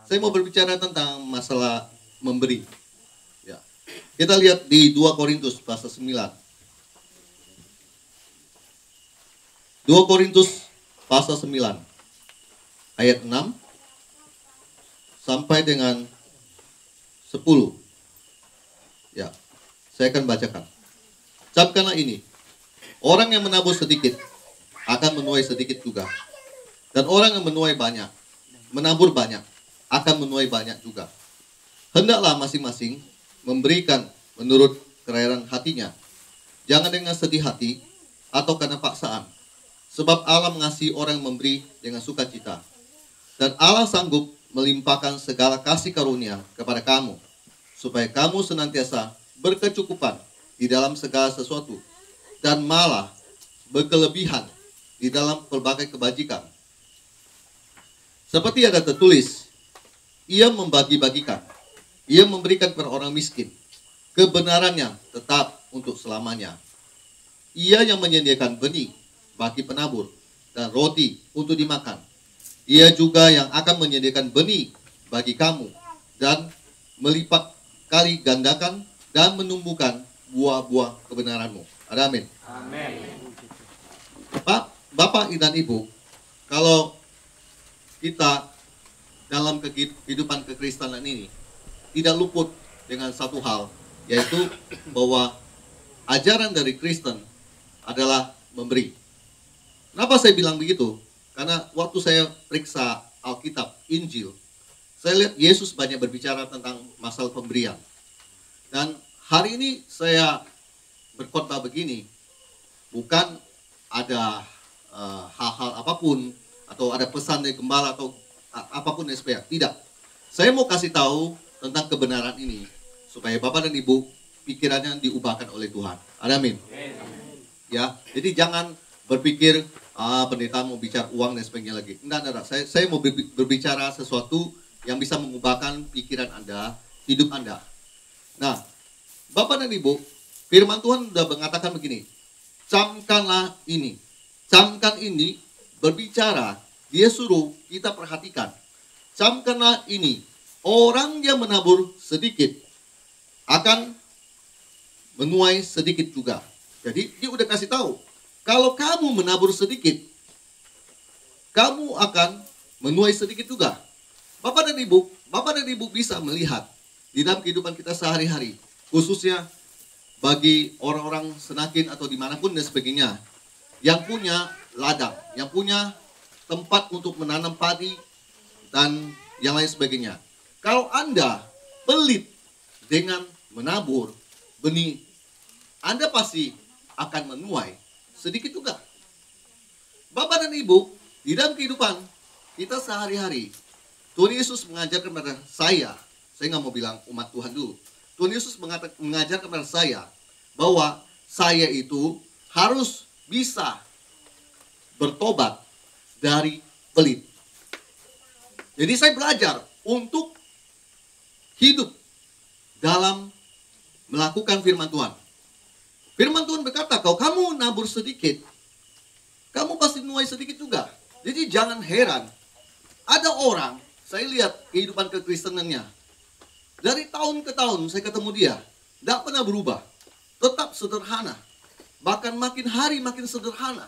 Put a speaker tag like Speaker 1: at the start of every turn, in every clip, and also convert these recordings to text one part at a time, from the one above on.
Speaker 1: Saya mau berbicara tentang masalah memberi. Ya. Kita lihat di 2 Korintus pasal 9. 2 Korintus pasal 9 ayat 6 sampai dengan 10. Ya, saya akan bacakan. Camkanlah ini. Orang yang menabur sedikit akan menuai sedikit juga. Dan orang yang menuai banyak, menabur banyak, akan menuai banyak juga. Hendaklah masing-masing memberikan menurut kerelaan hatinya. Jangan dengan sedih hati atau karena paksaan. Sebab Allah mengasihi orang yang memberi dengan sukacita. Dan Allah sanggup melimpahkan segala kasih karunia kepada kamu, supaya kamu senantiasa berkecukupan di dalam segala sesuatu, dan malah berkelebihan di dalam pelbagai kebajikan. Seperti ada tertulis, ia membagi-bagikan, ia memberikan kepada orang miskin, kebenarannya tetap untuk selamanya. Ia yang menyediakan benih bagi penabur dan roti untuk dimakan. Ia juga yang akan menyediakan benih bagi kamu dan melipat kali gandakan dan menumbuhkan buah-buah kebenaranmu. Amin.
Speaker 2: Amin.
Speaker 1: Bapak dan Ibu, kalau kita dalam kehidupan kekristenan ini tidak luput dengan satu hal, yaitu bahwa ajaran dari Kristen adalah memberi. Kenapa saya bilang begitu? Karena waktu saya periksa Alkitab, Injil, saya lihat Yesus banyak berbicara tentang masalah pemberian. Dan hari ini saya berkhotbah begini, bukan ada hal-hal apapun, atau ada pesan dari gembala, atau apapun yang sebagainya. Tidak. Saya mau kasih tahu tentang kebenaran ini, supaya Bapak dan Ibu pikirannya diubahkan oleh Tuhan. Amin. Ya, jadi jangan berpikir pendeta mau bicara uang dan sebagainya lagi. Enggak. Saya mau berbicara sesuatu yang bisa mengubahkan pikiran Anda, hidup Anda. Nah, Bapak dan Ibu, firman Tuhan sudah mengatakan begini, camkanlah ini. Camkan ini berbicara, dia suruh kita perhatikan. Camkanlah ini, orang yang menabur sedikit akan menuai sedikit juga. Jadi dia udah kasih tahu, kalau kamu menabur sedikit, kamu akan menuai sedikit juga. Bapak dan Ibu bisa melihat di dalam kehidupan kita sehari-hari, khususnya bagi orang-orang Senakin atau dimanapun dan sebagainya, yang punya ladang, yang punya tempat untuk menanam padi dan yang lain sebagainya. Kalau Anda pelit dengan menabur benih, Anda pasti akan menuai sedikit juga. Bapak dan Ibu, di dalam kehidupan kita sehari-hari, Tuhan Yesus mengajarkan kepada saya nggak mau bilang umat Tuhan dulu. Tuhan Yesus mengajarkan kepada saya bahwa saya itu harus bisa bertobat dari pelit. Jadi saya belajar untuk hidup dalam melakukan firman Tuhan. Firman Tuhan berkata, kalau kamu nabur sedikit, kamu pasti menuai sedikit juga. Jadi jangan heran, ada orang, saya lihat kehidupan kekristenannya, dari tahun ke tahun saya ketemu dia, tidak pernah berubah, tetap sederhana, bahkan makin hari makin sederhana.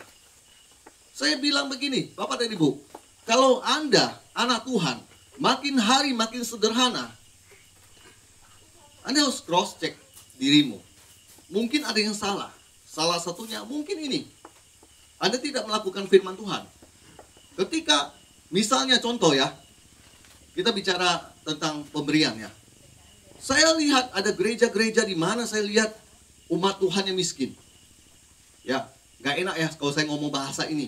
Speaker 1: Saya bilang begini, Bapak dan Ibu, kalau Anda anak Tuhan, makin hari makin sederhana, Anda harus cross check dirimu. Mungkin ada yang salah. Salah satunya mungkin ini, Anda tidak melakukan firman Tuhan. Ketika misalnya contoh ya, kita bicara tentang pemberian ya. Saya lihat ada gereja-gereja di mana saya lihat umat Tuhan yang miskin. Ya, nggak enak ya kalau saya ngomong bahasa ini.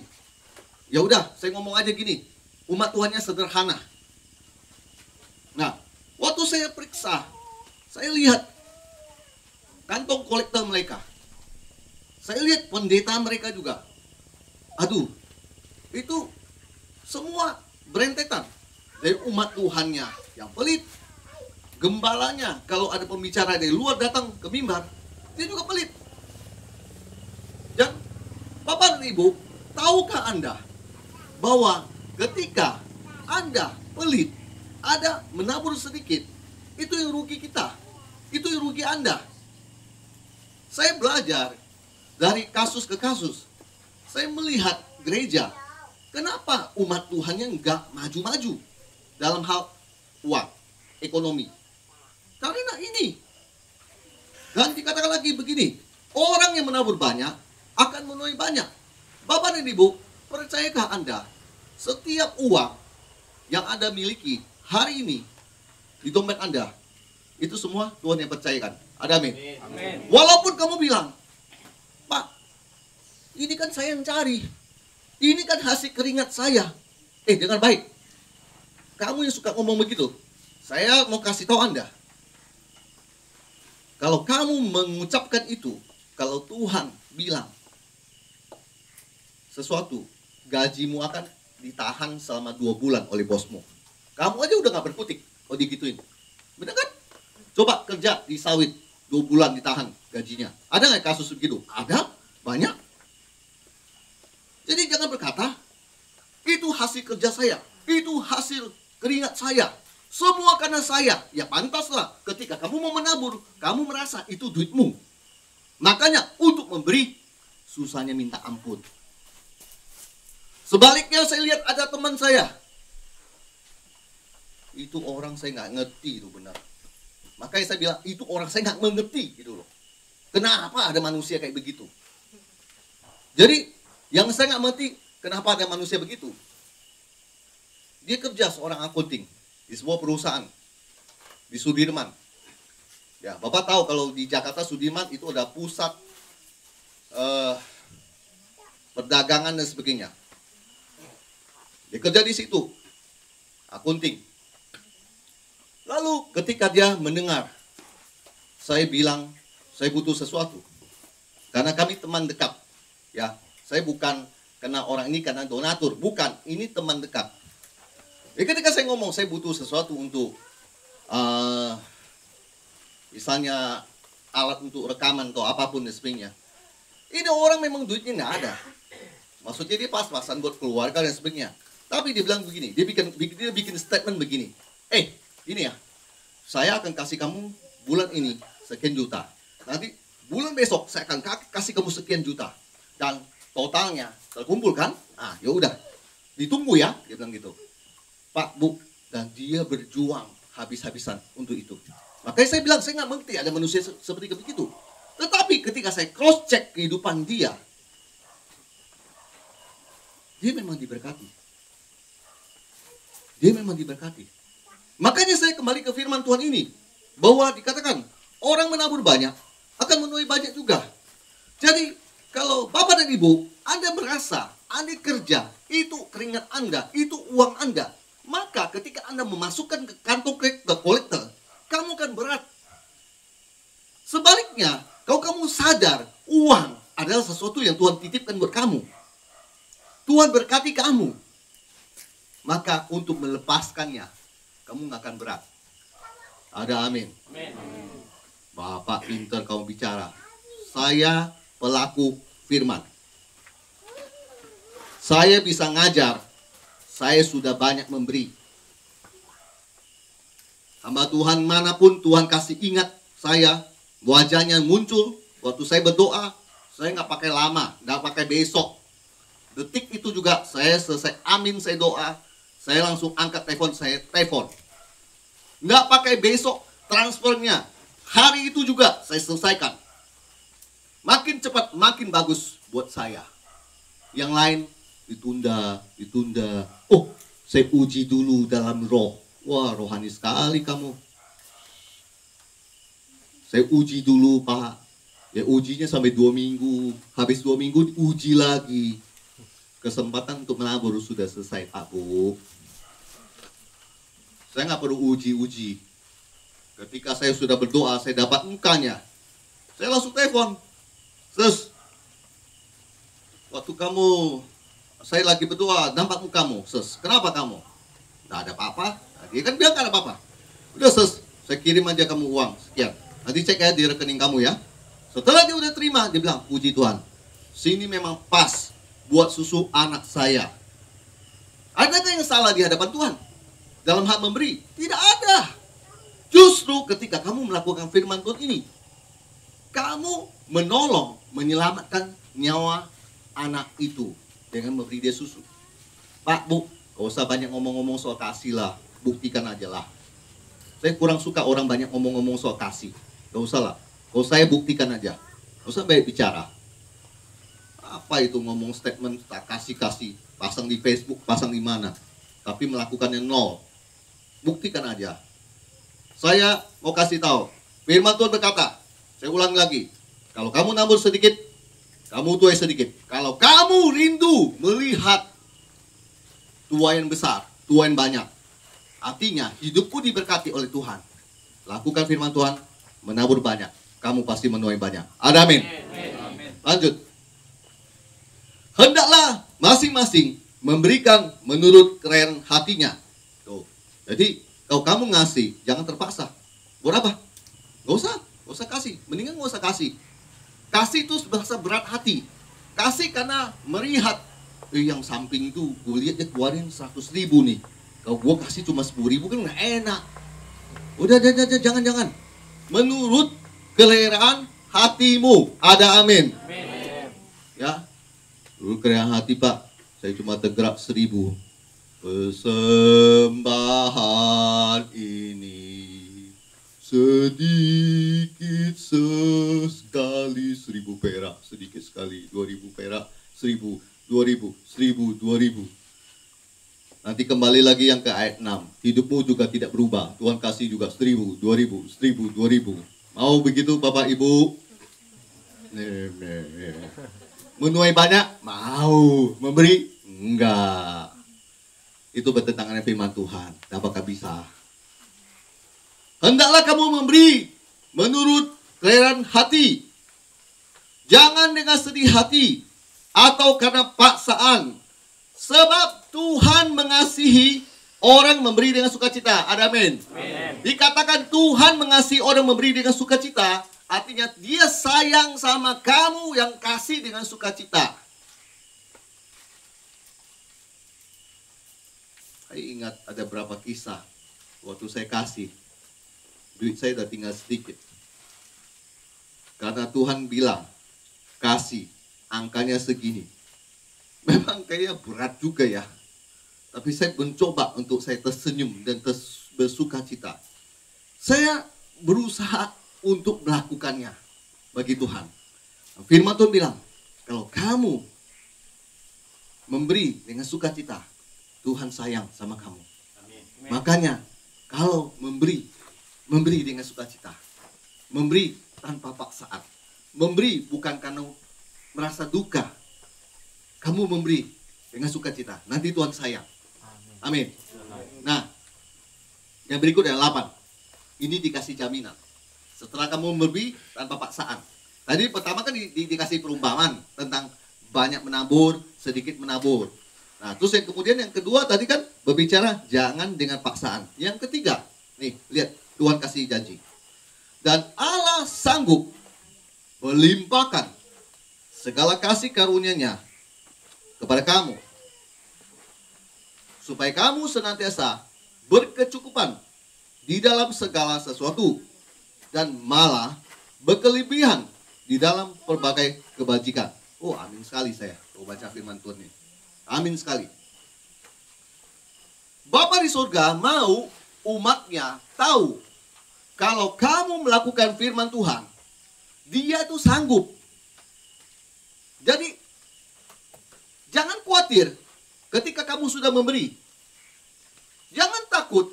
Speaker 1: Ya udah, saya ngomong aja gini, umat Tuhannya sederhana. Nah, waktu saya periksa, saya lihat kantong kolektor mereka. Saya lihat pendeta mereka juga. Aduh, itu semua berentetan. Dari umat Tuhannya yang pelit, gembalanya kalau ada pembicara dari luar datang ke mimbar, dia juga pelit. Dan Bapak dan Ibu, tahukah Anda bahwa ketika Anda pelit, ada menabur sedikit, itu yang rugi kita. Itu yang rugi Anda. Saya belajar dari kasus ke kasus. Saya melihat gereja, kenapa umat Tuhannya nggak maju-maju dalam hal uang, ekonomi. Karena ini. Dan dikatakan lagi begini, orang yang menabur banyak akan menuai banyak. Bapak dan Ibu, percayakah Anda, setiap uang yang Anda miliki hari ini di dompet Anda, itu semua Tuhan yang percayakan. Ada amin?
Speaker 2: Amin.
Speaker 1: Walaupun kamu bilang, Pak, ini kan saya yang cari. Ini kan hasil keringat saya. Dengar baik. Kamu yang suka ngomong begitu, saya mau kasih tahu Anda. Kalau kamu mengucapkan itu, kalau Tuhan bilang sesuatu, gajimu akan ditahan selama 2 bulan oleh bosmu. Kamu aja udah gak berkutik kalau digituin. Benar kan? Coba kerja di sawit 2 bulan ditahan gajinya. Ada nggak kasus begitu? Ada, banyak. Jadi jangan berkata, itu hasil kerja saya, itu hasil keringat saya, semua karena saya. Ya pantaslah ketika kamu mau menabur, kamu merasa itu duitmu. Makanya untuk memberi, susahnya minta ampun. Sebaliknya saya lihat ada teman saya, itu orang saya nggak ngerti itu benar. Makanya saya bilang, itu orang saya nggak mengerti gitu loh. Kenapa ada manusia kayak begitu? Jadi, yang saya nggak mengerti, kenapa ada manusia begitu? Dia kerja seorang akunting di sebuah perusahaan di Sudirman. Ya, Bapak tahu kalau di Jakarta Sudirman itu ada pusat perdagangan dan sebagainya. Dia kerja di situ, akunting. Lalu ketika dia mendengar saya bilang saya butuh sesuatu, karena kami teman dekat, ya, saya bukan karena orang ini karena donatur, bukan, ini teman dekat. Ya, ketika saya ngomong saya butuh sesuatu untuk misalnya alat untuk rekaman atau apapun dan sebagainya, ini orang memang duitnya nggak ada, maksudnya dia pas-pasan buat keluarga dan sebagainya. Tapi dia bilang begini, dia bikin statement begini, ini ya, saya akan kasih kamu bulan ini sekian juta, nanti bulan besok saya akan kasih kamu sekian juta, dan totalnya terkumpul kan? Ya udah, ditunggu ya, dia bilang gitu. Pak, Bu, dan dia berjuang habis-habisan untuk itu. Makanya saya bilang, saya nggak mengerti ada manusia seperti begitu. Tetapi ketika saya cross check kehidupan dia memang diberkati. Dia memang diberkati. Makanya saya kembali ke firman Tuhan ini, bahwa dikatakan orang menabur banyak akan menuai banyak juga. Jadi kalau Bapak dan Ibu, Anda merasa Anda kerja, itu keringat Anda, itu uang Anda, maka ketika Anda memasukkan ke kantong kolektor, kamu akan berat. Sebaliknya, kalau kamu sadar uang adalah sesuatu yang Tuhan titipkan buat kamu, Tuhan berkati kamu, maka untuk melepaskannya, kamu nggak akan berat. Ada amin. Bapak pintar kamu bicara. Saya pelaku firman. Saya bisa ngajar. Saya sudah banyak memberi. Hamba Tuhan manapun Tuhan kasih ingat saya, wajahnya muncul waktu saya berdoa. Saya nggak pakai lama, nggak pakai besok. Detik itu juga saya selesai amin, saya doa, saya langsung angkat telepon, saya telepon. Nggak pakai besok transfernya. Hari itu juga saya selesaikan. Makin cepat, makin bagus buat saya. Yang lain ditunda. Oh, saya uji dulu dalam roh. Wah, rohani sekali kamu. Saya uji dulu, Pak. Ya, ujinya sampai 2 minggu. Habis 2 minggu diuji lagi. Kesempatan untuk menabur sudah selesai, Pak, Bu. Saya nggak perlu uji-uji. Ketika saya sudah berdoa, saya dapat mukanya. Saya langsung telepon. Sus, waktu saya lagi berdoa, nampak mukamu. Sus, kenapa kamu? Nggak ada apa-apa. Nah, dia kan bilang nggak ada apa-apa. Udah, Sus, saya kirim aja kamu uang sekian. Nanti cek ya di rekening kamu ya. Setelah dia udah terima, dia bilang, puji Tuhan, sini memang pas buat susu anak saya. Adakah yang salah di hadapan Tuhan? dalam hal memberi? Tidak ada. Justru ketika kamu melakukan firman Tuhan ini, kamu menolong, menyelamatkan nyawa anak itu dengan memberi dia susu. Pak, Bu, gak usah banyak ngomong-ngomong soal kasih lah. Buktikan aja lah. Saya kurang suka orang banyak ngomong-ngomong soal kasih. Gak usah lah. Kalau saya buktikan aja. Gak usah banyak bicara. Apa itu ngomong statement tak kasih-kasih. Pasang di Facebook, pasang di mana. Tapi melakukannya nol. Buktikan aja. Saya mau kasih tahu. Firman Tuhan berkata, saya ulang lagi. Kalau kamu nabur sedikit, kamu tuai sedikit. Kalau kamu rindu melihat tuai yang besar, tuai yang banyak, artinya hidupku diberkati oleh Tuhan. Lakukan firman Tuhan, menabur banyak, kamu pasti menuai banyak. Ada amin. Lanjut. Hendaklah masing-masing memberikan menurut kerelaan hatinya. Tuh. Jadi kalau kamu ngasih, jangan terpaksa. Buat apa? Gak usah kasih. Mendingan gak usah kasih. Kasih itu bahasa berat hati. Kasih karena melihat yang samping itu, gue lihat dia keluarin 100.000 nih. Kalau gue kasih cuma 10.000 kan gak enak. Udah, jangan. Menurut keleraan hatimu. Ada amin. Ya. Menurut keleraan hati, Pak. Saya cuma tergerak 1.000. Persembahan ini sedikit sekali 1.000 perak, sedikit sekali 2.000 perak, 1.000, 2.000, 1.000, 2.000. Nanti kembali lagi yang ke ayat 6. Hidupmu juga tidak berubah. Tuhan kasih juga 1.000, 2.000, 1.000, 2.000. Mau begitu Bapak Ibu? Menuai banyak? Mau. Memberi? Enggak. Itu bertentangan dengan firman Tuhan. Apakah bisa? Hendaklah kamu memberi menurut kerelaan hati. Jangan dengan sedih hati atau karena paksaan. Sebab Tuhan mengasihi orang memberi dengan sukacita. Ada amin. Dikatakan Tuhan mengasihi orang memberi dengan sukacita, artinya dia sayang sama kamu yang kasih dengan sukacita. Saya ingat ada berapa kisah waktu saya kasih. Duit saya udah tinggal sedikit. Karena Tuhan bilang, kasih, angkanya segini. Memang kayaknya berat juga ya. Tapi saya mencoba untuk saya tersenyum dan bersuka cita. Saya berusaha untuk melakukannya bagi Tuhan. Firman Tuhan bilang, kalau kamu memberi dengan sukacita, Tuhan sayang sama kamu. Amin. Makanya kalau memberi dengan sukacita, memberi tanpa paksaan, memberi bukan karena merasa duka, kamu memberi dengan sukacita, nanti Tuhan sayang. Amin. Nah, yang berikut yang 8. Ini dikasih jaminan. Setelah kamu memberi tanpa paksaan. Tadi pertama kan dikasih perumpamaan tentang banyak menabur, sedikit menabur. Nah, terus yang kemudian yang kedua tadi kan berbicara jangan dengan paksaan. Yang ketiga, nih lihat Tuhan kasih janji. Dan Allah sanggup melimpahkan segala kasih karunia-Nya kepada kamu, supaya kamu senantiasa berkecukupan di dalam segala sesuatu dan malah berkelebihan di dalam berbagai kebajikan. Oh, amin sekali saya kalau baca firman Tuhan ini. Amin sekali. Bapa di surga mau umatnya tahu kalau kamu melakukan firman Tuhan, Dia itu sanggup. Jadi jangan khawatir ketika kamu sudah memberi. Jangan takut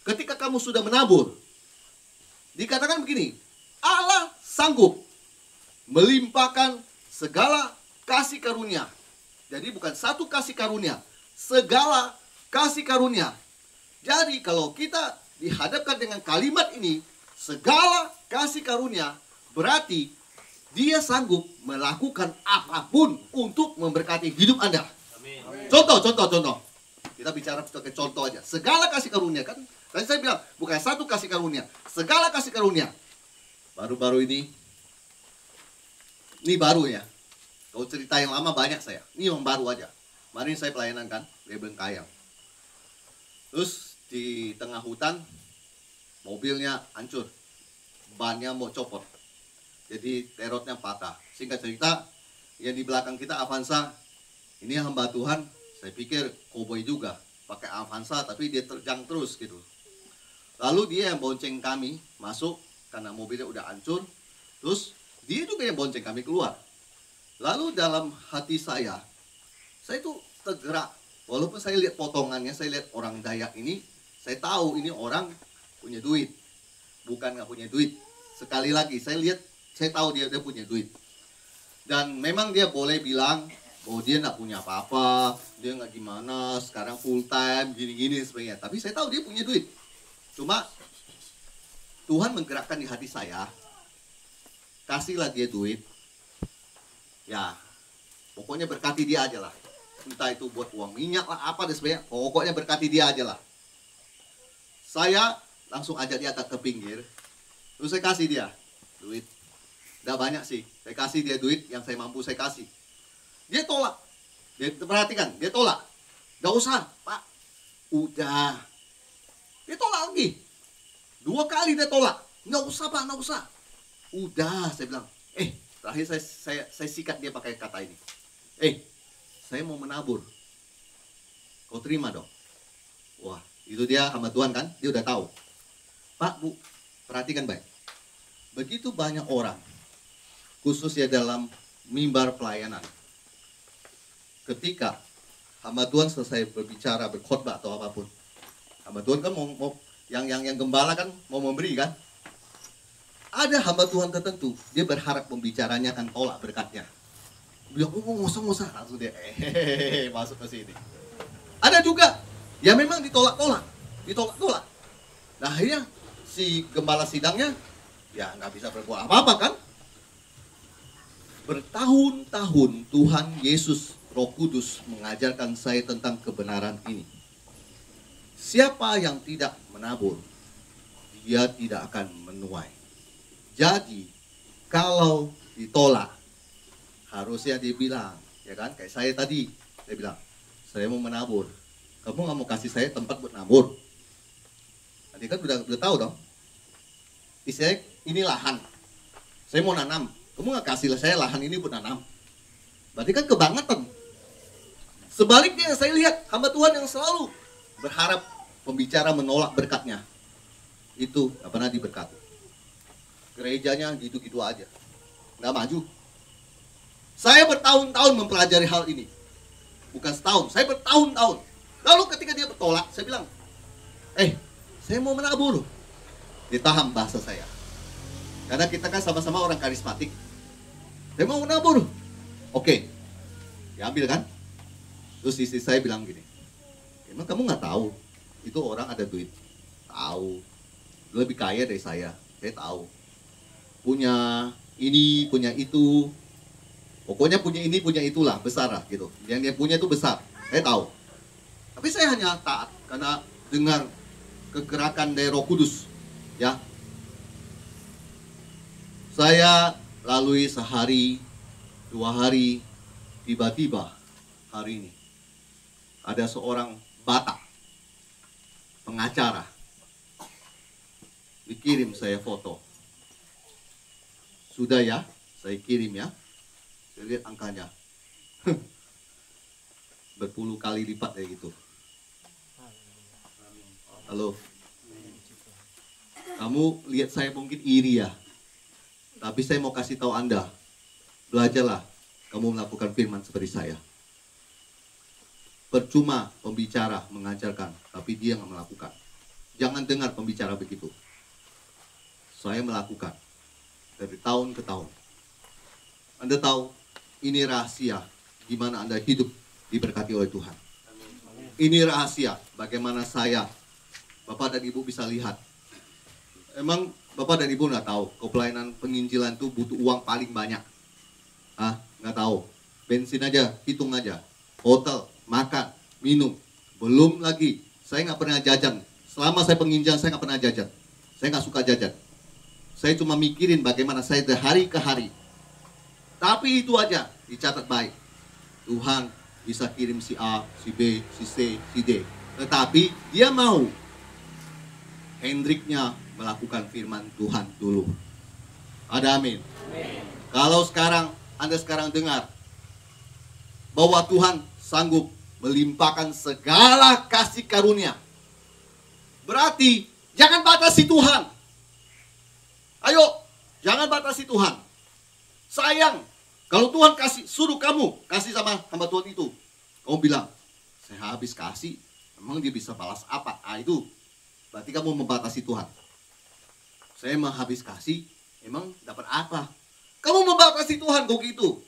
Speaker 1: ketika kamu sudah menabur. Dikatakan begini, Allah sanggup melimpahkan segala kasih karunia. Jadi bukan satu kasih karunia, segala kasih karunia. Jadi kalau kita dihadapkan dengan kalimat ini, segala kasih karunia, berarti Dia sanggup melakukan apapun untuk memberkati hidup Anda. Amin. Contoh. Kita bicara pakai contoh aja. Segala kasih karunia kan, tadi saya bilang bukan satu kasih karunia, segala kasih karunia. Baru-baru ini baru ya. Kalau cerita yang lama banyak saya. Ini yang baru aja. Kemarin saya pelayanan kan, di Bengkayang. Terus di tengah hutan mobilnya hancur, bannya mau copot, jadi terotnya patah. Singkat cerita, yang di belakang kita Avanza, ini hamba Tuhan, saya pikir koboi juga, pakai Avanza tapi dia terjang terus gitu. Lalu dia yang bonceng kami masuk karena mobilnya udah hancur. Terus dia juga yang bonceng kami keluar. Lalu dalam hati saya itu tergerak. Walaupun saya lihat potongannya, saya lihat orang Dayak ini, saya tahu ini orang punya duit, bukan nggak punya duit. Sekali lagi saya lihat, saya tahu dia punya duit. Dan memang dia boleh bilang, oh dia nggak punya apa-apa, dia nggak gimana, sekarang full time, gini-gini sebagainya. Tapi saya tahu dia punya duit. Cuma Tuhan menggerakkan di hati saya, kasihlah dia duit, ya pokoknya berkati dia aja lah. Entah itu buat uang minyak lah, apa dan sebagainya, pokoknya berkati dia aja lah. Saya langsung ajak dia ke pinggir, terus saya kasih dia duit. Nggak banyak sih, saya kasih dia duit yang saya mampu saya kasih. Dia tolak, dia perhatikan, dia tolak. Nggak usah Pak, udah. Dia tolak lagi, 2 kali dia tolak. Nggak usah Pak, nggak usah. Udah, saya bilang. Terakhir saya sikat dia pakai kata ini. Saya mau menabur. Kau terima dong. Wah, itu dia hamba Tuhan kan, dia udah tahu. Pak, Bu, perhatikan baik. Begitu banyak orang, khususnya dalam mimbar pelayanan. Ketika hamba Tuhan selesai berbicara, berkhotbah atau apapun, hamba Tuhan kan mau yang gembala kan mau memberi kan. Ada hamba Tuhan tertentu, dia berharap pembicaranya akan tolak berkatnya. Bilang, nggak usah, langsung dia masuk ke sini. Ada juga, ya memang ditolak-tolak. Nah akhirnya si gembala sidangnya, ya nggak bisa berbuat apa-apa kan. Bertahun-tahun Tuhan Yesus Roh Kudus mengajarkan saya tentang kebenaran ini. Siapa yang tidak menabur, dia tidak akan menuai. Jadi, kalau ditolak, harusnya dia bilang, ya kan? Kayak saya tadi, saya bilang, saya mau menabur. Kamu nggak mau kasih saya tempat buat nabur? Tadi kan udah tahu dong. Istilahnya, ini lahan. Saya mau nanam. Kamu nggak kasih saya lahan ini buat nanam. Berarti kan kebangetan. Sebaliknya, saya lihat hamba Tuhan yang selalu berharap pembicara menolak berkatnya. Itu nggak pernah diberkati. Gerejanya gitu-gitu aja, nggak maju. Saya bertahun-tahun mempelajari hal ini, bukan setahun, saya bertahun-tahun. Lalu ketika dia bertolak, saya bilang, saya mau menabur. Ditahan bahasa saya, karena kita kan sama-sama orang karismatik. Saya mau menabur, oke, diambil kan. Terus istri saya bilang gini, emang kamu nggak tahu itu orang ada duit? Tahu, lebih kaya dari saya tahu. Punya ini, punya itu, pokoknya punya ini, punya itulah, besar lah gitu. Yang dia punya itu besar, saya tahu. Tapi saya hanya taat karena dengar kegerakan dari Roh Kudus, ya. Saya lalui sehari, 2 hari, tiba-tiba hari ini ada seorang Batak, pengacara, dikirim saya foto. Sudah ya, saya kirim ya. Saya lihat angkanya. Berpuluh kali lipat kayak gitu. Halo. Kamu lihat saya mungkin iri ya. Tapi saya mau kasih tahu Anda. Belajarlah kamu melakukan firman seperti saya. Percuma pembicara mengajarkan, tapi dia nggak melakukan. Jangan dengar pembicara begitu. Saya melakukan. Dari tahun ke tahun. Anda tahu, ini rahasia gimana Anda hidup diberkati oleh Tuhan. Ini rahasia bagaimana saya, Bapak dan Ibu bisa lihat. Emang Bapak dan Ibu nggak tahu, pelayanan penginjilan itu butuh uang paling banyak. Nggak tahu. Bensin aja, hitung aja. Hotel, makan, minum. Belum lagi, saya nggak pernah jajan. Selama saya penginjilan, saya nggak pernah jajan. Saya nggak suka jajan. Saya cuma mikirin bagaimana saya dari hari ke hari. Tapi itu aja dicatat baik. Tuhan bisa kirim si A, si B, si C, si D. Tetapi dia mau Hendriknya melakukan firman Tuhan dulu. Ada amin. Kalau sekarang Anda sekarang dengar bahwa Tuhan sanggup melimpahkan segala kasih karunia, berarti jangan batasi Tuhan. Ayo, jangan batasi Tuhan. Sayang, kalau Tuhan suruh kamu kasih sama hamba Tuhan itu, kamu bilang, saya habis kasih, emang dia bisa balas apa? Itu berarti kamu membatasi Tuhan. Saya mau habis kasih, emang dapat apa? Kamu membatasi Tuhan kok gitu.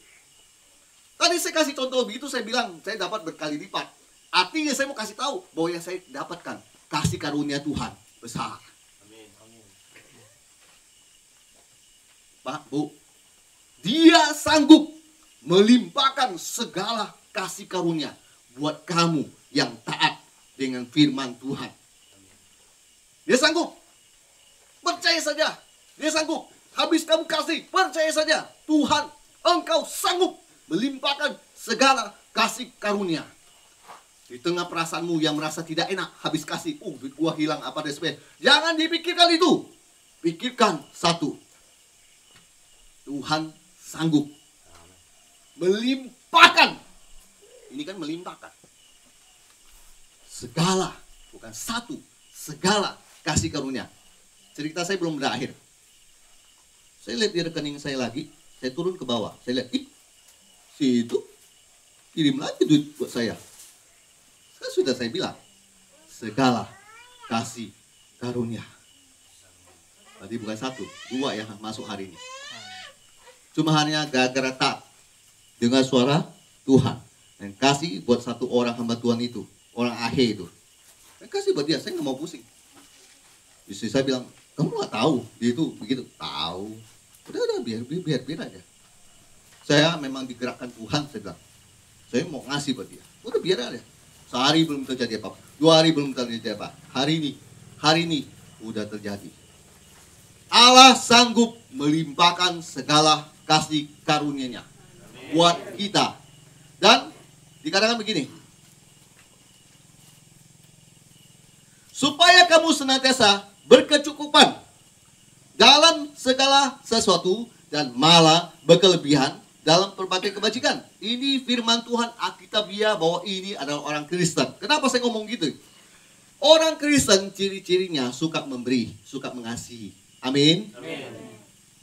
Speaker 1: Tadi saya kasih contoh begitu, saya bilang saya dapat berkali lipat. Artinya saya mau kasih tahu bahwa yang saya dapatkan kasih karunia Tuhan besar.
Speaker 2: Amin. Amin.
Speaker 1: Pak, Bu, dia sanggup melimpahkan segala kasih karunia buat kamu yang taat dengan firman Tuhan. Dia sanggup. Percaya saja. Dia sanggup. Habis kamu kasih, percaya saja. Tuhan, engkau sanggup melimpahkan segala kasih karunia. Di tengah perasaanmu yang merasa tidak enak, habis kasih, duit gua hilang apa dan sebagainya. Jangan dipikirkan itu. Pikirkan satu. Tuhan sanggup melimpahkan. Ini kan melimpahkan. Segala, bukan satu, segala kasih karunia. Cerita saya belum berakhir. Saya lihat di rekening saya lagi, saya turun ke bawah. Saya lihat, si itu kirim lagi duit buat saya. Sudah saya bilang, segala kasih karunia. Berarti bukan satu, dua yang masuk hari ini. Cuma hanya gara-gara tak dengar suara Tuhan. Dan kasih buat satu orang hamba Tuhan itu, orang Ahe itu. Saya kasih buat dia, saya nggak mau pusing. Istri saya bilang, kamu nggak tahu dia itu begitu? Tahu. Udah biar aja. Saya memang digerakkan Tuhan, saya bilang. Saya mau ngasih buat dia. Udah biar aja. Sehari belum terjadi apa-apa. 2 hari belum terjadi apa. Hari ini udah terjadi. Allah sanggup melimpahkan segala kasih karunia-Nya buat kita. Dan dikatakan begini. Supaya kamu senantiasa berkecukupan dalam segala sesuatu dan malah berkelebihan dalam berbagai kebajikan. Ini firman Tuhan Alkitabiah bahwa ini adalah orang Kristen. Kenapa saya ngomong gitu? Orang Kristen ciri-cirinya suka memberi, suka mengasihi. Amin.
Speaker 2: Amin.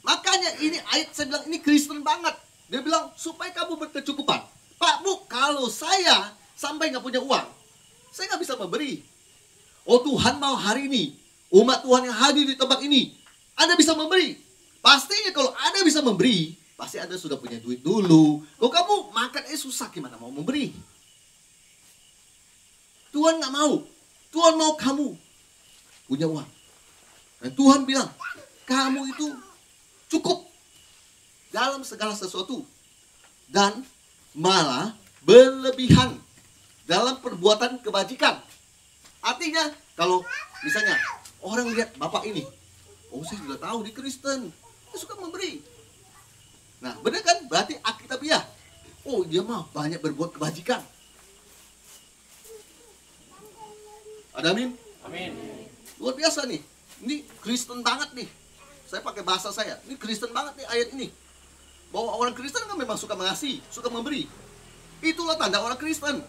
Speaker 1: Makanya ini ayat saya bilang ini Kristen banget. Dia bilang supaya kamu berkecukupan. Pak, Bu, kalau saya sampai nggak punya uang, saya nggak bisa memberi. Oh, Tuhan mau hari ini umat Tuhan yang hadir di tempat ini, Anda bisa memberi. Pastinya kalau Anda bisa memberi, pasti Anda sudah punya duit dulu. Kalau kamu makan susah, gimana mau memberi? Tuhan nggak mau. Tuhan mau kamu punya uang. Dan Tuhan bilang, kamu itu cukup dalam segala sesuatu. Dan malah berlebihan dalam perbuatan kebajikan. Artinya, kalau misalnya orang lihat Bapak ini, oh saya sudah tahu di Kristen, dia suka memberi. Nah, benar kan? Berarti Alkitabiah. Oh, dia mah banyak berbuat kebajikan. Ada amin?
Speaker 2: Amin.
Speaker 1: Luar biasa nih. Ini Kristen banget nih. Saya pakai bahasa saya. Ini Kristen banget nih ayat ini. Bahwa orang Kristen kan memang suka mengasihi, suka memberi. Itulah tanda orang Kristen.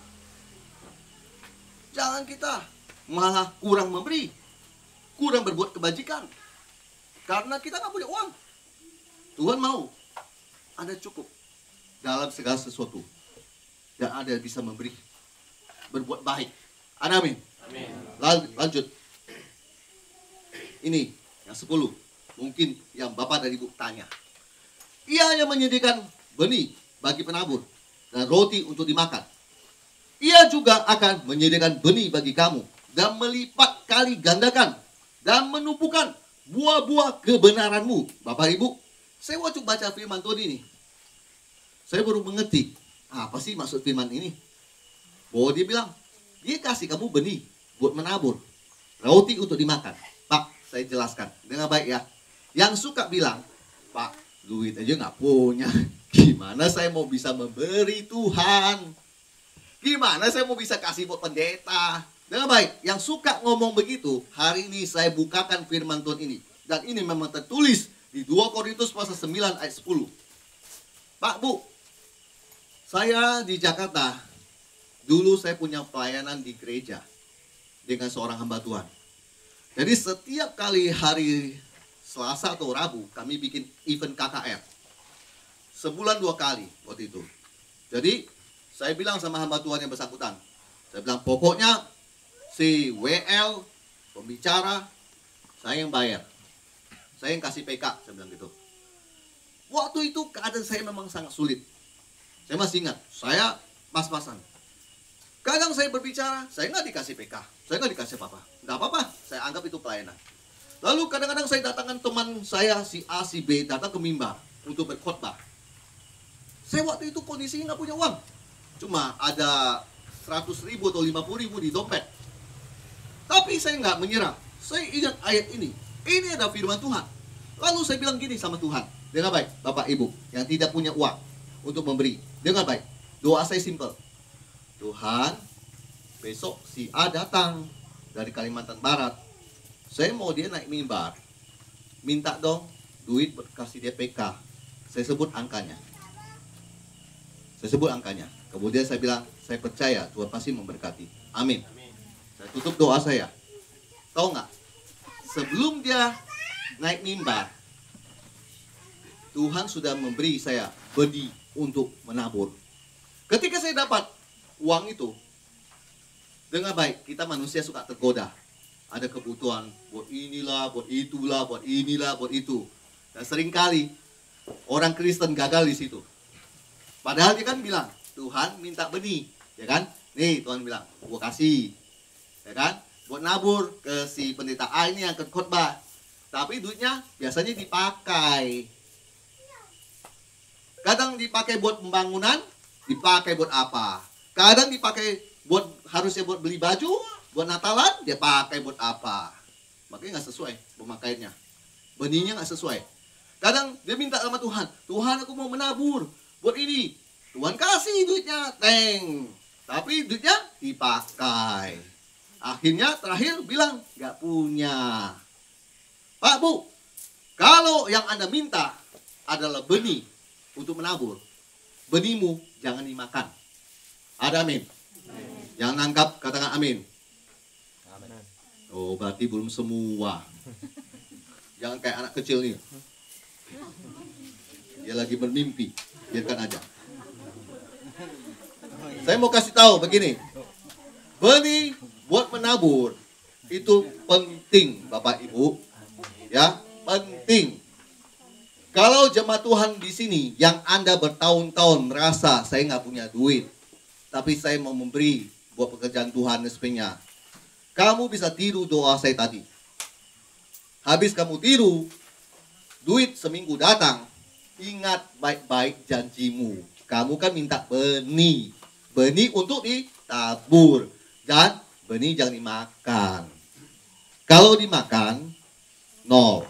Speaker 1: Jangan kita malah kurang memberi, kurang berbuat kebajikan. Karena kita nggak punya uang. Tuhan mau Anda cukup dalam segala sesuatu. Dan Anda bisa memberi, berbuat baik. Ada amin?
Speaker 2: Amin.
Speaker 1: Lanjut. Ini yang 10. Mungkin yang Bapak dan Ibu tanya. Ia yang menyediakan benih bagi penabur dan roti untuk dimakan. Ia juga akan menyediakan benih bagi kamu dan melipat kali gandakan dan menumpukan buah-buah kebenaranmu. Bapak Ibu, saya waktu baca firman Tuhan ini, saya baru mengerti apa sih maksud firman ini. Bahwa dia bilang, dia kasih kamu benih buat menabur, roti untuk dimakan. Pak, saya jelaskan dengan baik ya. Yang suka bilang, Pak, duit aja nggak punya, gimana saya mau bisa memberi Tuhan? Gimana saya mau bisa kasih buat pendeta? Dengan baik, yang suka ngomong begitu, hari ini saya bukakan firman Tuhan ini. Dan ini memang tertulis di 2 Korintus pasal 9 ayat 10. Pak, Bu, saya di Jakarta, dulu saya punya pelayanan di gereja dengan seorang hamba Tuhan. Jadi setiap kali hari Selasa atau Rabu, kami bikin event KKR. Sebulan 2 kali waktu itu. Jadi, saya bilang sama hamba Tuhan yang bersangkutan, saya bilang, pokoknya si WL, pembicara, saya yang bayar. Saya yang kasih PK, saya bilang gitu. Waktu itu keadaan saya memang sangat sulit. Saya masih ingat, saya pas-pasan. Kadang saya berbicara, saya nggak dikasih PK, saya nggak dikasih apa-apa. Nggak apa-apa, saya anggap itu pelayanan. Lalu kadang-kadang saya datangkan teman saya, si A, si B, datang ke mimbar untuk berkhotbah. Saya waktu itu kondisinya nggak punya uang. Cuma ada 100.000 atau 50.000 di dompet. Tapi saya nggak menyerah. Saya ingat ayat ini. Ini ada firman Tuhan. Lalu saya bilang gini sama Tuhan. Dengan baik, Bapak Ibu yang tidak punya uang untuk memberi. Dengan baik, doa saya simple. Tuhan, besok si A datang dari Kalimantan Barat. Saya mau dia naik mimbar. Minta dong duit kasih dia PK. Saya sebut angkanya. Saya sebut angkanya. Kemudian saya bilang, saya percaya Tuhan pasti memberkati. Amin. Saya tutup doa saya. Tahu nggak? Sebelum dia naik mimbar, Tuhan sudah memberi saya benih untuk menabur. Ketika saya dapat uang itu, dengan baik, kita manusia suka tergoda. Ada kebutuhan, buat inilah, buat itulah, buat inilah, buat itu. Dan seringkali orang Kristen gagal di situ. Padahal dia kan bilang, Tuhan minta benih, ya kan? Nih Tuhan bilang, gua kasih, ya kan? Buat nabur ke si pendeta A ini yang ke khotbah. Tapi duitnya biasanya dipakai. Kadang dipakai buat pembangunan, dipakai buat apa? Kadang dipakai buat harusnya buat beli baju, buat Natalan, dia pakai buat apa? Makanya nggak sesuai pemakaiannya. Benihnya nggak sesuai. Kadang dia minta sama Tuhan, Tuhan aku mau menabur buat ini. Tuhan kasih duitnya, teng. Tapi duitnya dipakai. Akhirnya terakhir bilang nggak punya. Pak, Bu, kalau yang Anda minta adalah benih untuk menabur, benihmu jangan dimakan. Ada amin? Yang nangkap katakan amin. Oh, berarti belum semua. Jangan kayak anak kecil nih. Dia lagi bermimpi, biarkan aja. Saya mau kasih tahu begini. Benih buat menabur itu penting, Bapak Ibu. Ya, penting. Kalau jemaat Tuhan di sini yang Anda bertahun-tahun merasa saya nggak punya duit, tapi saya mau memberi buat pekerjaan Tuhan dan sebagainya. Kamu bisa tiru doa saya tadi. Habis kamu tiru, duit seminggu datang, ingat baik-baik janjimu. Kamu kan minta benih. Benih untuk ditabur. Dan benih jangan dimakan. Kalau dimakan, nol.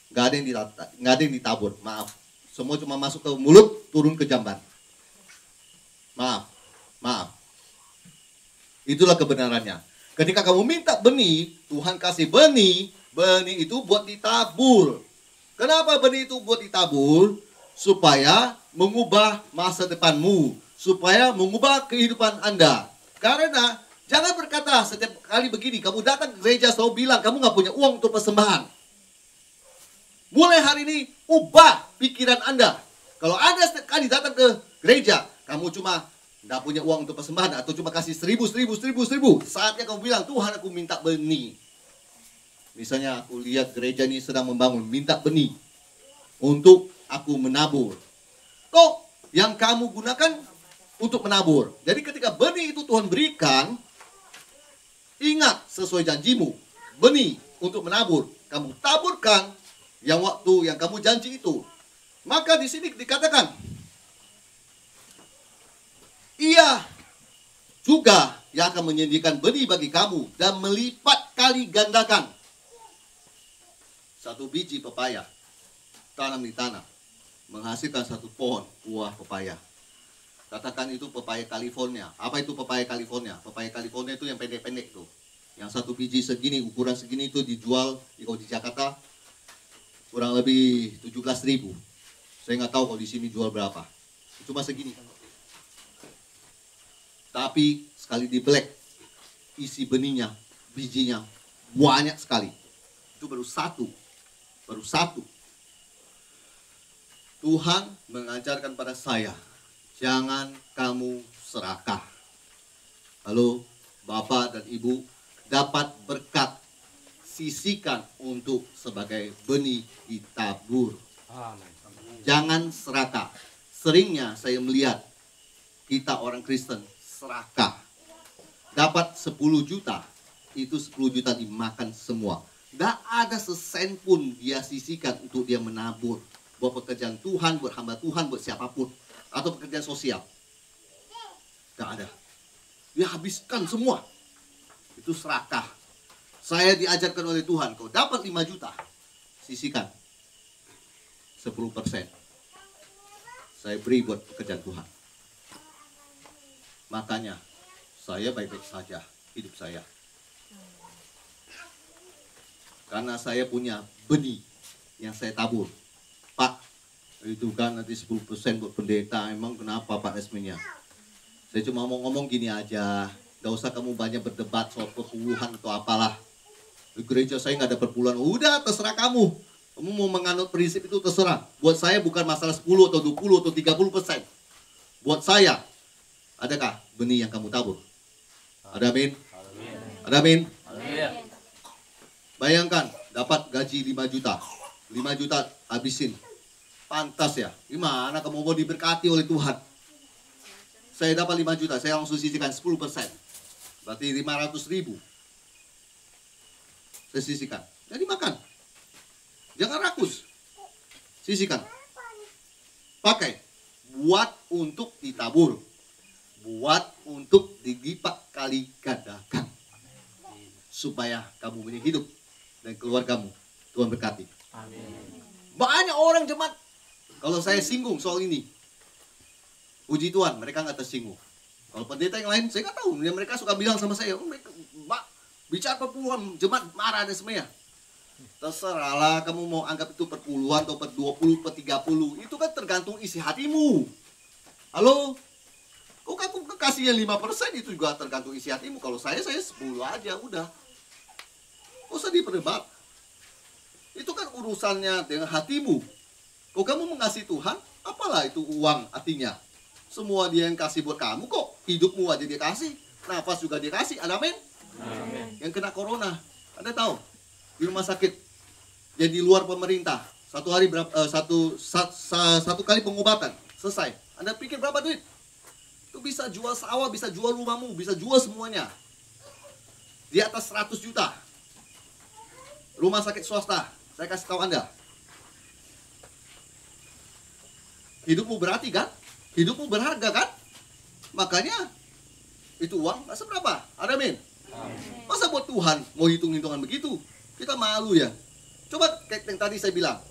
Speaker 1: Gak ada yang ditabur, maaf. Semua cuma masuk ke mulut, turun ke jamban. Maaf. Itulah kebenarannya. Ketika kamu minta benih, Tuhan kasih benih, benih itu buat ditabur. Kenapa benih itu buat ditabur? Supaya mengubah masa depanmu, supaya mengubah kehidupan Anda. Karena jangan berkata setiap kali begini, kamu datang ke gereja selalu bilang kamu nggak punya uang untuk persembahan. Mulai hari ini ubah pikiran Anda. Kalau Anda setiap kali datang ke gereja, kamu cuma nggak punya uang untuk persembahan atau cuma kasih 1.000, saatnya kamu bilang, Tuhan aku minta benih. Misalnya aku lihat gereja ini sedang membangun, minta benih untuk aku menabur. Kok yang kamu gunakan untuk menabur. Jadi ketika benih itu Tuhan berikan, ingat sesuai janjimu, benih untuk menabur, kamu taburkan yang waktu yang kamu janji itu. Maka di sini dikatakan, Ia juga yang akan menyediakan benih bagi kamu dan melipat kali gandakan. 1 biji pepaya tanam di tanah menghasilkan 1 pohon buah pepaya. Katakan itu pepaya California. Apa itu pepaya California? Pepaya California itu yang pendek-pendek tuh. Yang satu biji segini, ukuran segini itu dijual kalau di Jakarta kurang lebih 17.000. Saya nggak tahu kalau di sini jual berapa. Cuma segini. Tapi sekali di black, isi benihnya, bijinya banyak sekali. Itu baru satu. Baru satu. Tuhan mengajarkan pada saya, jangan kamu serakah. Lalu Bapak dan Ibu dapat berkat, sisihkan untuk sebagai benih ditabur. Jangan serakah. Seringnya saya melihat kita orang Kristen serakah. Dapat 10 juta, itu 10 juta dimakan semua. Tidak ada sesen pun dia sisihkan untuk dia menabur. Buat pekerjaan Tuhan, buat hamba Tuhan, buat siapapun. Atau pekerjaan sosial. Tidak ada. Dia habiskan semua. Itu serakah. Saya diajarkan oleh Tuhan, kau dapat 5 juta, sisihkan 10%. Saya beri buat pekerjaan Tuhan. Makanya saya baik-baik saja hidup saya. Karena saya punya benih yang saya tabur. Pak, itu kan nanti 10% buat pendeta. Emang kenapa Pak resminya? Saya cuma mau ngomong gini aja. Gak usah kamu banyak berdebat soal perpuluhan atau apalah. Di gereja saya nggak ada perpuluhan. Udah, terserah kamu. Kamu mau menganut prinsip itu terserah. Buat saya bukan masalah 10 atau 20 atau 30%. Buat saya, adakah benih yang kamu tabur? Ada amin? Ada amin? Bayangkan, dapat gaji 5 juta. 5 juta habisin. Pantas ya. Gimana kamu mau diberkati oleh Tuhan? Saya dapat 5 juta, saya langsung sisihkan 10%. Berarti 500.000. Saya sisihkan. Jadi makan. Jangan rakus. Sisihkan. Pakai. Buat untuk ditabur. Buat untuk dilipat kali gandakan. Supaya kamu punya hidup dan keluargamu. Tuhan berkati. Amin. Banyak orang jemaat. Kalau saya singgung soal ini. Puji Tuhan, mereka nggak tersinggung. Kalau pendeta yang lain, saya nggak tahu. Mereka suka bilang sama saya, Mbak, bicara perpuluhan, jemaat marah dan semuanya. Terserahlah kamu mau anggap itu perpuluhan atau per 20, per 30. Itu kan tergantung isi hatimu. Halo? Kok aku kasihnya 5%, itu juga tergantung isi hatimu. Kalau saya 10 aja, udah. Gak usah diperdebat. Itu kan urusannya dengan hatimu. Kalau kamu mengasihi Tuhan, apalah itu uang artinya. Semua dia yang kasih buat kamu kok. Hidupmu aja dia kasih. Nafas juga dia kasih. Ada amin? Amin. Yang kena corona. Anda tahu? Di rumah sakit. Dia di luar pemerintah. Satu hari berapa? Satu kali pengobatan. Selesai. Anda pikir berapa duit? Itu bisa jual sawah, bisa jual rumahmu, bisa jual semuanya. Di atas 100 juta. Rumah sakit swasta. Saya kasih tahu Anda. Hidupmu berarti kan? Hidupmu berharga kan? Makanya itu uang gak seberapa. Ada amin? Masa buat Tuhan mau hitung-hitungan begitu? Kita malu ya. Coba kayak yang tadi saya bilang.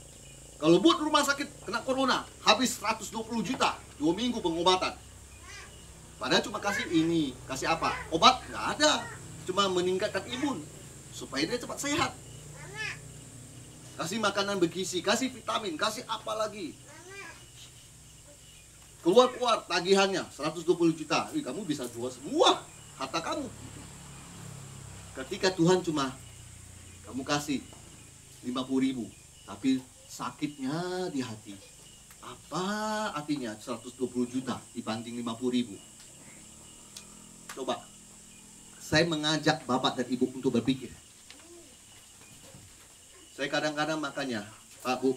Speaker 1: Kalau buat rumah sakit kena corona, habis 120 juta. 2 minggu pengobatan. Padahal cuma kasih ini. Kasih apa? Obat? Nggak ada. Cuma meningkatkan imun. Supaya dia cepat sehat. Kasih makanan bergizi, kasih vitamin, kasih apa lagi. Keluar tagihannya 120 juta. Kamu bisa jual semua harta kamu. Ketika Tuhan cuma kamu kasih 50.000, tapi sakitnya di hati. Apa artinya 120 juta dibanding 50.000? Coba, saya mengajak Bapak dan Ibu untuk berpikir. Saya kadang-kadang makanya, Pak Bu,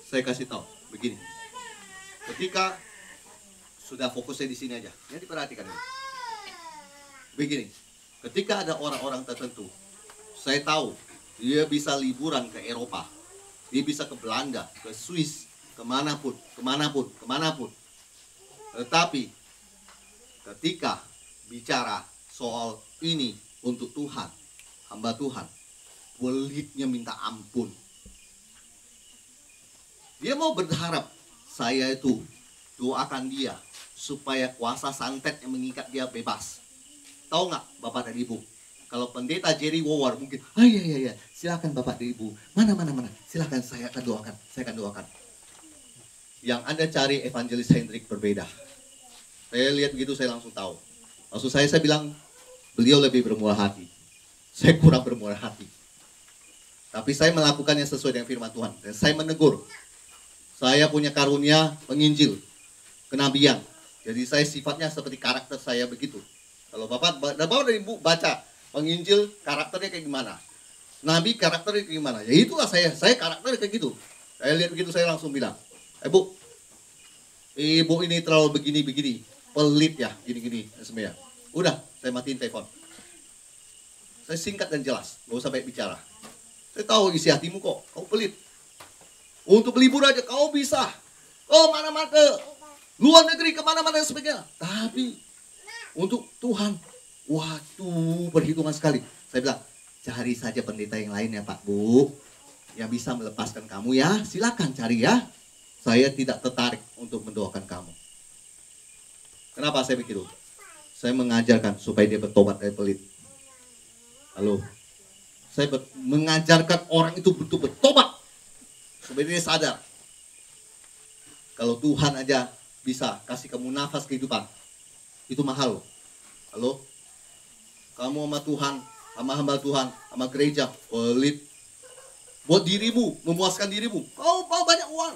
Speaker 1: saya kasih tahu begini. Ketika sudah fokus saya di sini aja, ya diperhatikan ini. Begini, ketika ada orang-orang tertentu, saya tahu dia bisa liburan ke Eropa, dia bisa ke Belanda, ke Swiss, kemanapun. Tetapi ketika bicara soal ini untuk Tuhan, hamba Tuhan, pelitnya minta ampun. Dia mau berharap saya itu doakan dia supaya kuasa santet yang mengikat dia bebas. Tahu nggak Bapak dan Ibu? Kalau pendeta Jerry Wawar mungkin, iya, silakan Bapak dan Ibu. Mana, silakan saya akan doakan. Yang Anda cari evangelis Hendrik berbeda. Saya lihat begitu, saya langsung tahu. Maksud saya bilang, beliau lebih bermurah hati. Saya kurang bermurah hati. Tapi saya melakukannya sesuai dengan firman Tuhan. Dan saya menegur. Saya punya karunia menginjil, kenabian. Jadi saya sifatnya seperti karakter saya begitu. Kalau Bapak dan Ibu baca penginjil, karakternya kayak gimana? Nabi karakternya kayak gimana? Ya itulah saya karakternya kayak gitu. Saya lihat begitu, saya langsung bilang, Bu, Ibu ini terlalu begini, pelit ya, gini, sebenarnya. Udah, saya matiin telepon. Saya singkat dan jelas, gak usah banyak bicara. Saya tahu isi hatimu kok, kau pelit. Untuk libur aja kau bisa. Oh, mana-mana, luar negeri, kemana-mana dan sebagainya. Tapi untuk Tuhan, waduh, perhitungan sekali. Saya bilang, cari saja pendeta yang lain ya Pak Bu, yang bisa melepaskan kamu ya, silakan cari ya. Saya tidak tertarik untuk mendoakan kamu. Kenapa saya begitu? Saya mengajarkan supaya dia bertobat dari pelit. Halo, saya mengajarkan orang itu betul bertobat supaya dia sadar. Kalau Tuhan aja bisa kasih kamu nafas kehidupan, itu mahal loh. Halo, kamu sama Tuhan, sama hamba Tuhan, sama gereja, pelit. Buat dirimu, memuaskan dirimu. Kau banyak uang.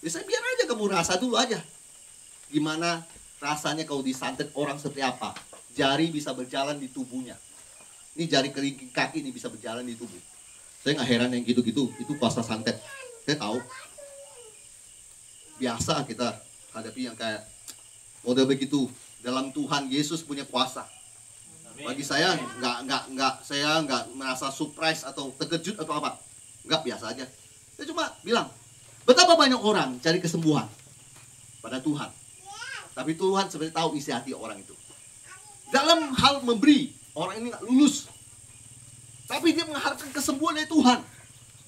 Speaker 1: Ya saya biar aja kamu rasa dulu aja. Gimana rasanya kau disantet orang seperti apa? Jari bisa berjalan di tubuhnya. Ini jari kelingking kaki ini bisa berjalan di tubuh. Saya nggak heran yang gitu-gitu, itu kuasa santet. Saya tahu. Biasa kita hadapi yang kayak model begitu. Dalam Tuhan Yesus punya kuasa. Bagi saya saya nggak merasa surprise atau terkejut atau apa. Nggak, biasa aja. Saya cuma bilang, betapa banyak orang cari kesembuhan pada Tuhan. Tapi Tuhan sebenarnya tahu isi hati orang itu. Dalam hal memberi, orang ini nggak lulus. Tapi dia mengharapkan kesembuhan dari Tuhan.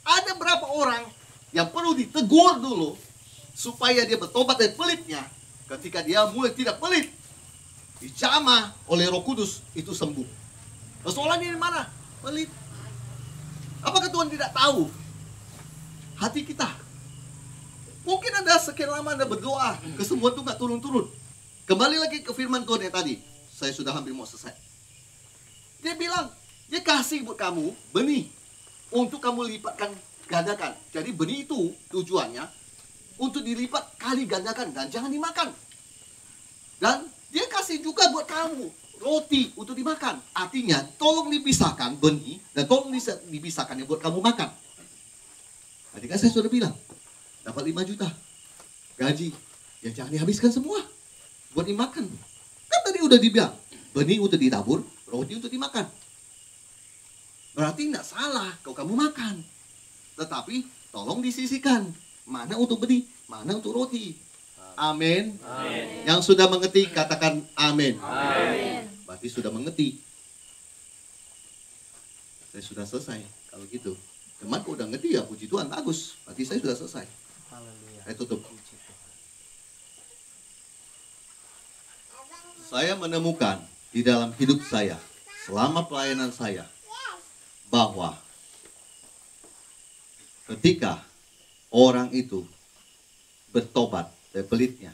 Speaker 1: Ada berapa orang yang perlu ditegur dulu supaya dia bertobat dari pelitnya. Ketika dia mulai tidak pelit, dijamah oleh Roh Kudus, itu sembuh. Persoalannya di mana? Pelit. Apakah Tuhan tidak tahu hati kita? Mungkin Anda sekian lama Anda berdoa, kesembuhan itu nggak turun-turun. Kembali lagi ke firman Tuhan yang tadi. Saya sudah hampir mau selesai. Dia bilang, dia kasih buat kamu benih untuk kamu lipatkan gandakan. Jadi benih itu tujuannya untuk dilipat kali gandakan dan jangan dimakan. Dan dia kasih juga buat kamu roti untuk dimakan. Artinya tolong dipisahkan benih dan tolong dipisahkan yang buat kamu makan. Tadi kan saya sudah bilang, dapat 5 juta gaji, ya jangan dihabiskan semua buat dimakan. Kan tadi udah dibilang, benih untuk ditabur, roti untuk dimakan. Berarti tidak salah kalau kamu makan. Tetapi tolong disisihkan, mana untuk benih, mana untuk roti. Amin. Yang sudah mengerti katakan amin. Berarti sudah mengerti. Saya sudah selesai kalau gitu. Teman kok udah ngerti ya, puji Tuhan, bagus. Berarti saya sudah selesai. Saya tutup. Saya menemukan di dalam hidup saya, selama pelayanan saya, bahwa ketika orang itu bertobat dari pelitnya,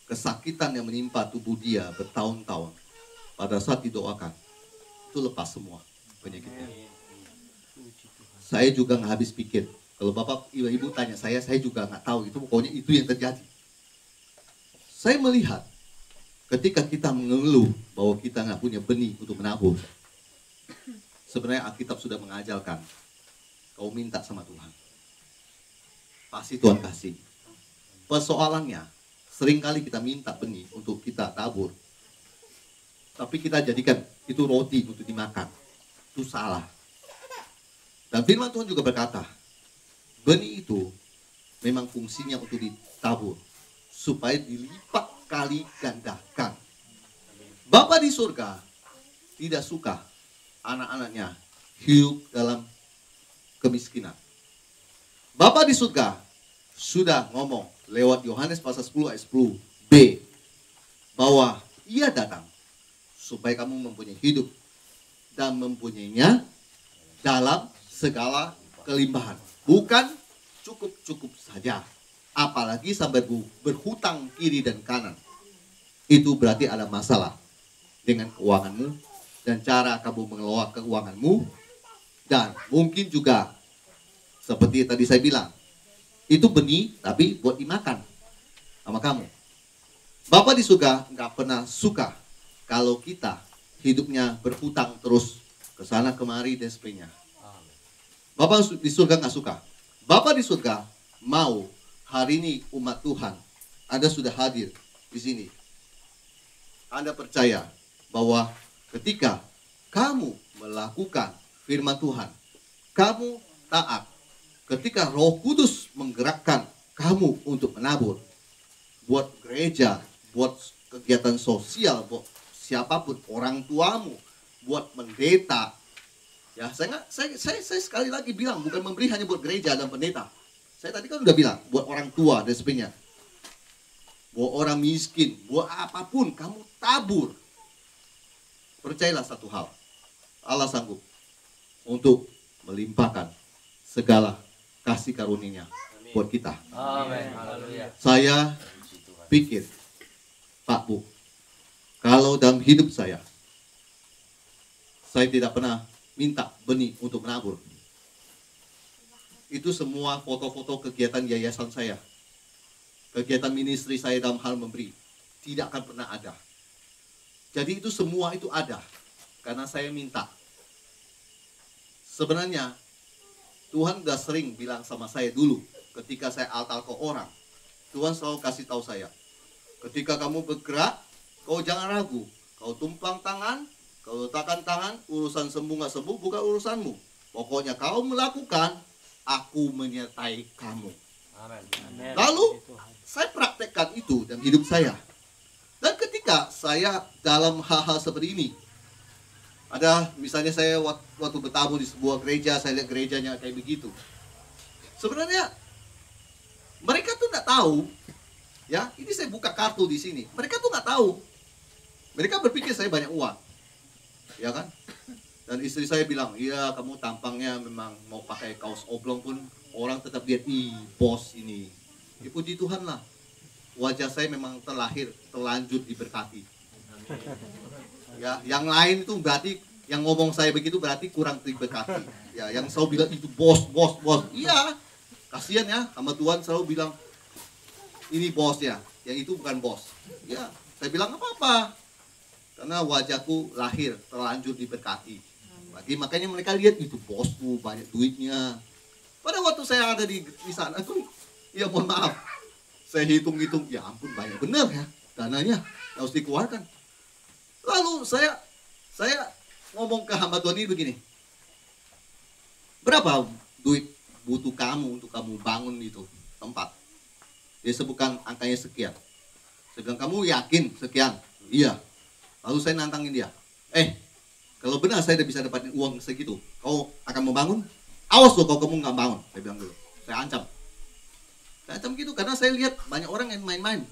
Speaker 1: kesakitan yang menimpa tubuh dia bertahun-tahun, pada saat didoakan, itu lepas semua penyakitnya. Saya juga nggak habis pikir. Kalau Bapak Ibu tanya saya juga nggak tahu. Itu pokoknya itu yang terjadi. Saya melihat ketika kita mengeluh bahwa kita nggak punya benih untuk menabur, sebenarnya Alkitab sudah mengajarkan, kau minta sama Tuhan, pasti Tuhan kasih. Persoalannya, seringkali kita minta benih untuk kita tabur, tapi kita jadikan itu roti untuk dimakan. Itu salah. Dan firman Tuhan juga berkata, benih itu memang fungsinya untuk ditabur, supaya dilipat kali gandakan. Bapa di surga tidak suka anak-anaknya hidup dalam kemiskinan. Bapa di surga sudah ngomong lewat Yohanes pasal 10 ayat 10b bahwa ia datang supaya kamu mempunyai hidup dan mempunyainya dalam segala kelimpahan. Bukan cukup-cukup saja, apalagi sampai berhutang kiri dan kanan. Itu berarti ada masalah dengan keuanganmu dan cara kamu mengelola keuanganmu. Dan mungkin juga seperti tadi saya bilang, itu benih tapi buat dimakan sama kamu. Bapa di surga nggak pernah suka kalau kita hidupnya berhutang terus ke sana kemari dan sebagainya. Bapa di surga nggak suka. Bapa di surga mau hari ini umat Tuhan, Anda sudah hadir di sini. Anda percaya bahwa ketika kamu melakukan firman Tuhan, kamu taat, ketika Roh Kudus menggerakkan kamu untuk menabur, buat gereja, buat kegiatan sosial, buat siapapun, orang tuamu, buat pendeta. Ya, saya sekali lagi bilang, bukan memberi hanya buat gereja dan pendeta. Saya tadi kan udah bilang, buat orang tua dan sebagainya. Buat orang miskin, buat apapun, kamu tabur. Percayalah satu hal, Allah sanggup untuk melimpahkan segala kasih karunia buat kita.
Speaker 2: Amin. Haleluya.
Speaker 1: Saya pikir, Pak Bu, kalau dalam hidup saya tidak pernah minta benih untuk menabur. Itu semua foto-foto kegiatan yayasan saya, kegiatan ministry saya dalam hal memberi, tidak akan pernah ada. Jadi itu semua itu ada karena saya minta. Sebenarnya Tuhan udah sering bilang sama saya dulu ketika saya altar ke orang. Tuhan selalu kasih tahu saya, ketika kamu bergerak, kau jangan ragu. Kau tumpang tangan, kau letakkan tangan, urusan sembuh nggak sembuh bukan urusanmu. Pokoknya kau melakukan, aku menyertai kamu.
Speaker 2: Amin.
Speaker 1: Lalu saya praktekkan itu dalam hidup saya. Dan ketika saya dalam hal-hal seperti ini, ada misalnya saya waktu bertamu di sebuah gereja, saya lihat gerejanya kayak begitu. Sebenarnya mereka tuh nggak tahu, ya. Ini saya buka kartu di sini. Mereka tuh nggak tahu. Mereka berpikir saya banyak uang, ya kan? Dan istri saya bilang, iya kamu tampangnya memang mau pakai kaos oblong pun orang tetap lihat, ih bos ini. Ya, puji Tuhan lah. Wajah saya memang terlanjur diberkati. Ya, yang lain itu berarti yang ngomong saya begitu berarti kurang diberkati. Ya, yang selalu bilang itu bos. Iya, kasihan ya sama Tuhan selalu bilang ini bos ya, yang itu bukan bos. Ya, saya bilang apa-apa. Karena wajahku lahir terlanjur diberkati. Makanya mereka lihat itu bosku banyak duitnya. Pada waktu saya ada di sana tuh, ya mohon maaf, saya hitung-hitung, ya ampun banyak bener ya dananya harus dikeluarkan. Lalu saya ngomong ke hamba Tuhan ini begini, berapa duit butuh kamu untuk kamu bangun itu tempat? Dia sebutkan angkanya sekian. Saya bilang, kamu yakin sekian? Iya. Lalu saya nantangin dia, kalau benar saya udah bisa dapatin uang segitu, kau akan membangun? Awas loh kalau kamu nggak bangun, saya bilang dulu. Saya ancam gitu karena saya lihat banyak orang yang main-main.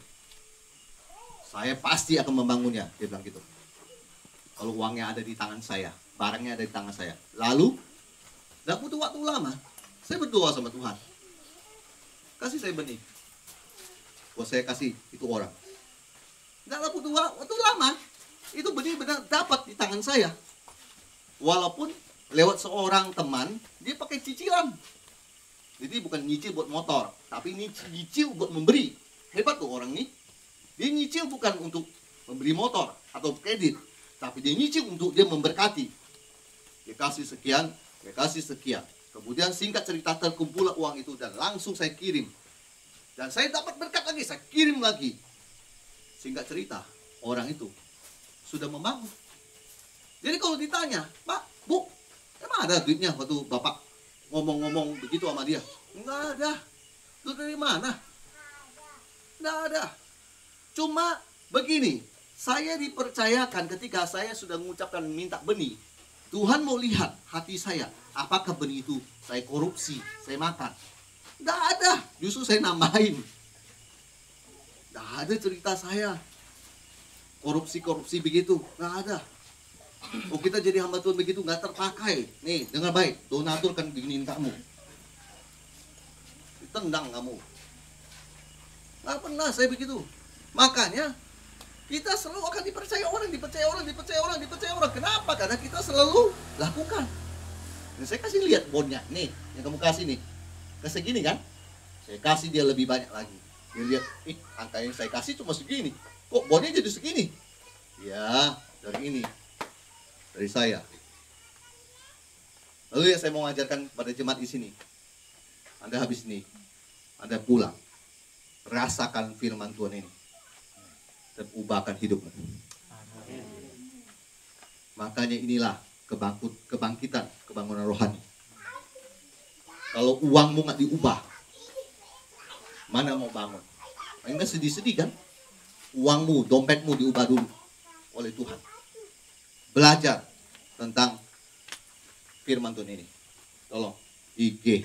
Speaker 1: Saya pasti akan membangunnya, dia bilang gitu. Kalau uangnya ada di tangan saya, barangnya ada di tangan saya. Lalu, gak butuh waktu lama, saya berdoa sama Tuhan. Kasih saya benih. Buat saya kasih itu orang. Gak butuh waktu lama, itu benih benar dapat di tangan saya. Walaupun lewat seorang teman, dia pakai cicilan. Jadi bukan nyicil buat motor, tapi ini nyicil buat memberi. Hebat tuh orang ini. Dia nyicil bukan untuk membeli motor atau kredit, tapi dia nyicil untuk dia memberkati. Dia kasih sekian, dia kasih sekian. Kemudian singkat cerita terkumpul uang itu dan langsung saya kirim. Dan saya dapat berkat lagi, saya kirim lagi. Singkat cerita, orang itu sudah membangun. Jadi kalau ditanya, Pak, Bu, emang ada duitnya waktu Bapak ngomong-ngomong begitu sama dia? Enggak ada. Itu dari mana? Enggak ada. Cuma begini, saya dipercayakan ketika saya sudah mengucapkan minta benih, Tuhan mau lihat hati saya, apakah benih itu saya korupsi, saya makan. Nggak ada. Justru saya nambahin. Nggak ada cerita saya. Korupsi-korupsi begitu. Nggak ada. Oh, kita jadi hamba Tuhan begitu nggak terpakai. Nih, dengar baik. Donatur kan beginiin kamu. Ditendang kamu. Nggak pernah saya begitu. Makanya kita selalu akan dipercaya orang. Kenapa? Karena kita selalu lakukan. Nah, saya kasih lihat bonnya nih, yang kamu kasih nih. Kasih segini kan? Saya kasih dia lebih banyak lagi. Dia lihat, angka yang saya kasih cuma segini. Kok bonnya jadi segini? Ya, dari ini. Dari saya. Lalu ya saya mau ajarkan pada jemaat di sini. Anda habis ini, Anda pulang. Rasakan firman Tuhan ini. Dan ubahkan hidupmu. Makanya inilah kebangkitan, kebangunan rohani. Kalau uangmu nggak diubah, mana mau bangun? Enggak sedih-sedih kan? Uangmu, dompetmu diubah dulu oleh Tuhan. Belajar tentang firman Tuhan ini. Tolong, IG.